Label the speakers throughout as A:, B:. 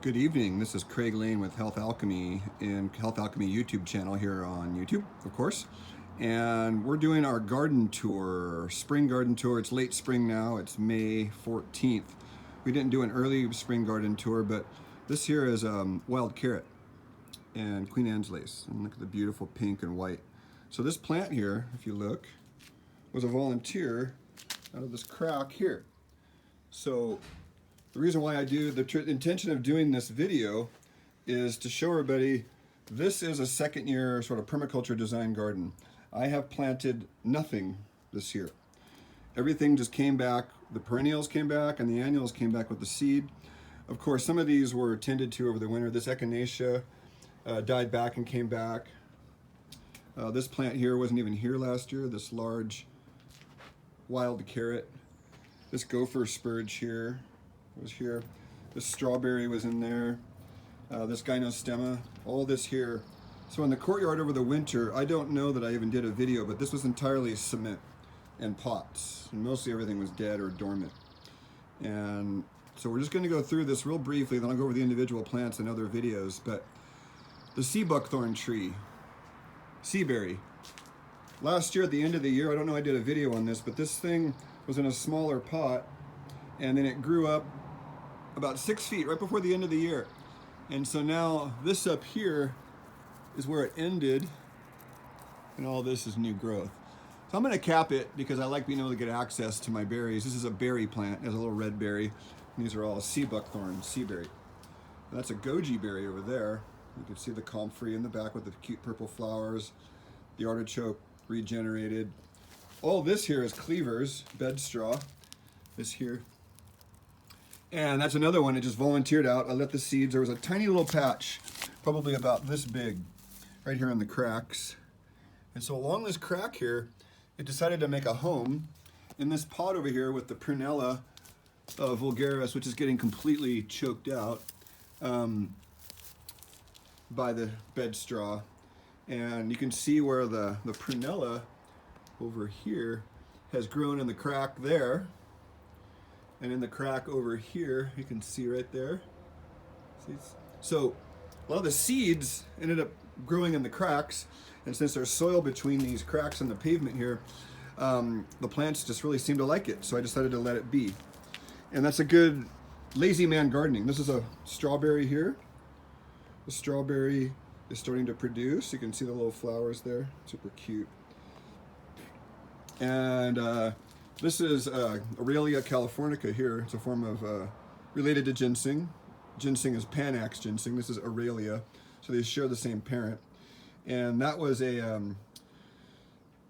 A: Good evening. This is Craig Lane with Health Alchemy in Health Alchemy YouTube channel here on YouTube, of course. And we're doing our garden tour, spring garden tour. It's late spring now. It's May 14th. We didn't do an early spring garden tour, but this here is wild carrot and Queen Anne's lace. And look at the beautiful pink and white. So this plant here, if you look, was a volunteer out of this crack here. So the reason why I do, the intention of doing this video is to show everybody this is a second year sort of permaculture design garden. I have planted nothing this year. Everything just came back, the perennials came back and the annuals came back with the seed. Of course, some of these were tended to over the winter. This echinacea died back and came back. This plant here wasn't even here last year, this large wild carrot. This gopher spurge here was here. This strawberry was in there. This gynostemma, all this here. So in the courtyard over the winter, I don't know that I even did a video, but this was entirely cement and pots. And mostly everything was dead or dormant. And so we're just gonna go through this real briefly, then I'll go over the individual plants in other videos. But the sea buckthorn tree, seaberry. Last year at the end of the year, I don't know I did a video on this, but this thing was in a smaller pot and then it grew up about 6 feet right before the end of the year. And so now this up here is where it ended and all this is new growth. So I'm gonna cap it because I like being able to get access to my berries. This is a berry plant, it has a little red berry. And these are all sea buckthorn, seaberry. And that's a goji berry over there. You can see the comfrey in the back with the cute purple flowers. The artichoke regenerated. All this here is cleavers, bed straw, this here. And that's another one that just volunteered out. I let the seeds, there was a tiny little patch, probably about this big, right here on the cracks. And so along this crack here, it decided to make a home in this pot over here with the prunella vulgaris, which is getting completely choked out by the bed straw. And you can see where the prunella over here has grown in the crack there. And in the crack over here, you can see right there. See? So a lot of the seeds ended up growing in the cracks. And since there's soil between these cracks and the pavement here, the plants just really seem to like it. So I decided to let it be. And that's a good lazy man gardening. This is a strawberry here. The strawberry is starting to produce. You can see the little flowers there, super cute. And this is Aurelia californica here. It's a form of, related to ginseng. Ginseng is Panax ginseng. This is Aurelia. So they share the same parent. And that was a,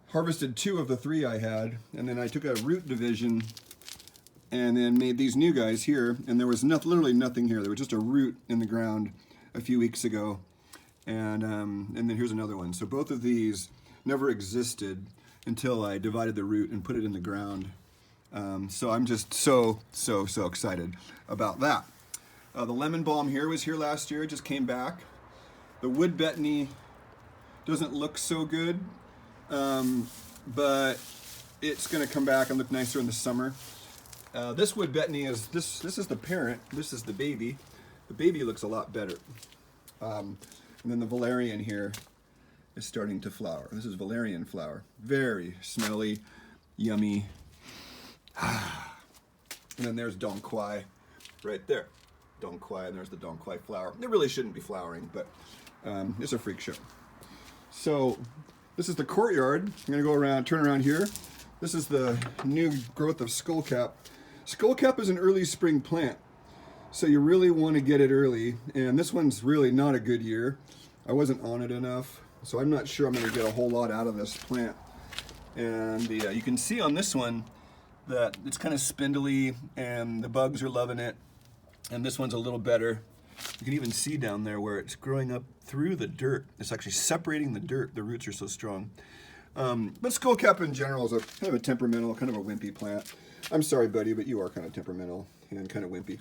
A: harvested 2 of the 3 I had. And then I took a root division and then made these new guys here. And there was literally nothing here. There was just a root in the ground a few weeks ago. And then here's another one. So both of these never existed until I divided the root and put it in the ground. So I'm just so excited about that. The lemon balm here was here last year, it just came back. The wood betony doesn't look so good, but it's gonna come back and look nicer in the summer. This wood betony is, this is the parent, this is the baby. The baby looks a lot better. And then the valerian here is starting to flower. This is valerian flower. Very smelly, yummy. And then there's dong quai right there. Dong quai, and there's the dong quai flower. It really shouldn't be flowering, but it's a freak show. So this is the courtyard. I'm gonna go around, turn around here. This is the new growth of skullcap. Skullcap is an early spring plant, so you really want to get it early. And this one's really not a good year. I wasn't on it enough. So I'm not sure I'm going to get a whole lot out of this plant. And you can see on this one that it's kind of spindly and the bugs are loving it. And this one's a little better. You can even see down there where it's growing up through the dirt. It's actually separating the dirt. The roots are so strong. But skullcap in general is a kind of a temperamental, kind of a wimpy plant. I'm sorry, buddy, but you are kind of temperamental and kind of wimpy.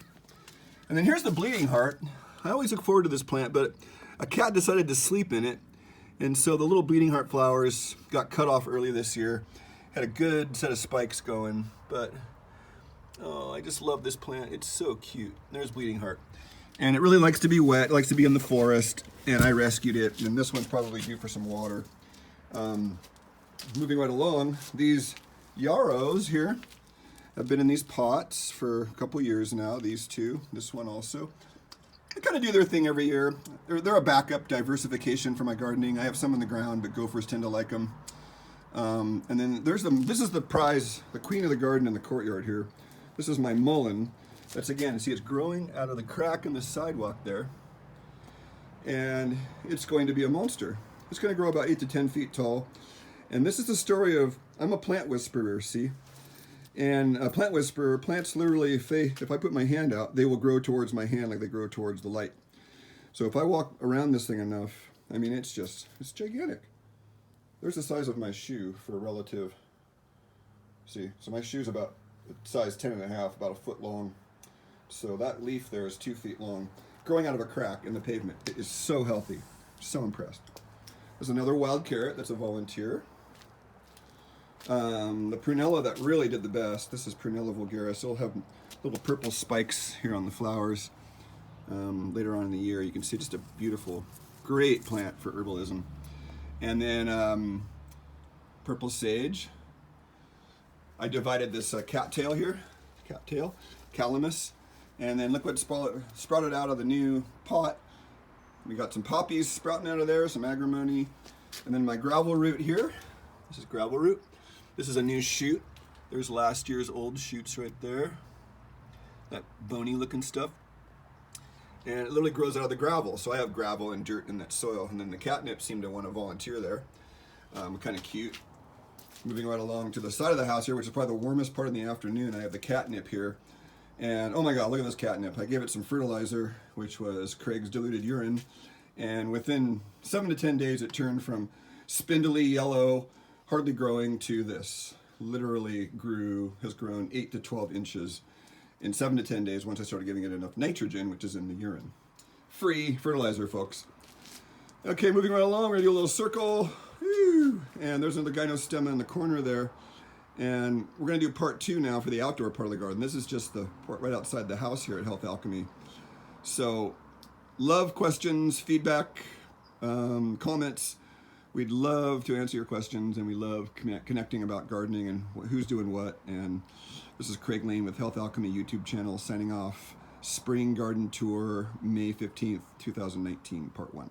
A: And then here's the bleeding heart. I always look forward to this plant, but a cat decided to sleep in it. And so the little bleeding heart flowers got cut off early this year. Had a good set of spikes going, but oh, I just love this plant. It's so cute. There's bleeding heart. And it really likes to be wet, it likes to be in the forest, and I rescued it, and this one's probably due for some water. Moving right along, these yarrows here have been in these pots for a couple years now, these two, this one also. They kind of do their thing every year. They're a backup diversification for my gardening. I have some in the ground, but gophers tend to like them. And then there's this is the prize, the queen of the garden in the courtyard here. This is my mullein. That's, again, see, it's growing out of the crack in the sidewalk there. And it's going to be a monster. It's going to grow about 8 to 10 feet tall. And this is the story of, I'm a plant whisperer, see? And a plant whisperer, plants literally, if I put my hand out, they will grow towards my hand like they grow towards the light. So if I walk around this thing enough, I mean, it's gigantic. There's the size of my shoe for a relative. See, so my shoe's about size 10 and a half, about a foot long. So that leaf there is 2 feet long, growing out of a crack in the pavement. It is so healthy. So impressed. There's another wild carrot that's a volunteer. The prunella that really did the best, this is Prunella vulgaris. It'll have little purple spikes here on the flowers. Later on in the year, you can see just a beautiful, great plant for herbalism. And then purple sage. I divided this cattail here, calamus. And then look what sprouted out of the new pot. We got some poppies sprouting out of there, some agrimony. And then my gravel root here. This is gravel root. This is a new shoot. There's last year's old shoots right there. That bony looking stuff. And it literally grows out of the gravel. So I have gravel and dirt in that soil. And then the catnip seemed to want to volunteer there. Kind of cute. Moving right along to the side of the house here, which is probably the warmest part of the afternoon. I have the catnip here. And oh my God, look at this catnip. I gave it some fertilizer, which was Craig's diluted urine. And within 7 to 10 days, it turned from spindly yellow, hardly growing, to this. Literally has grown 8 to 12 inches in 7 to 10 days once I started giving it enough nitrogen, which is in the urine. Free fertilizer, folks. Okay, moving right along, we're gonna do a little circle. Woo. And there's another gynostemma in the corner there. And we're going to do part 2 now for the outdoor part of the garden. This is just the part right outside the house here at Health Alchemy. So, love questions, feedback, comments. We'd love to answer your questions, and we love connecting about gardening and who's doing what. And this is Craig Lane with Health Alchemy YouTube channel signing off. Spring Garden Tour, May 15th, 2019, part 1.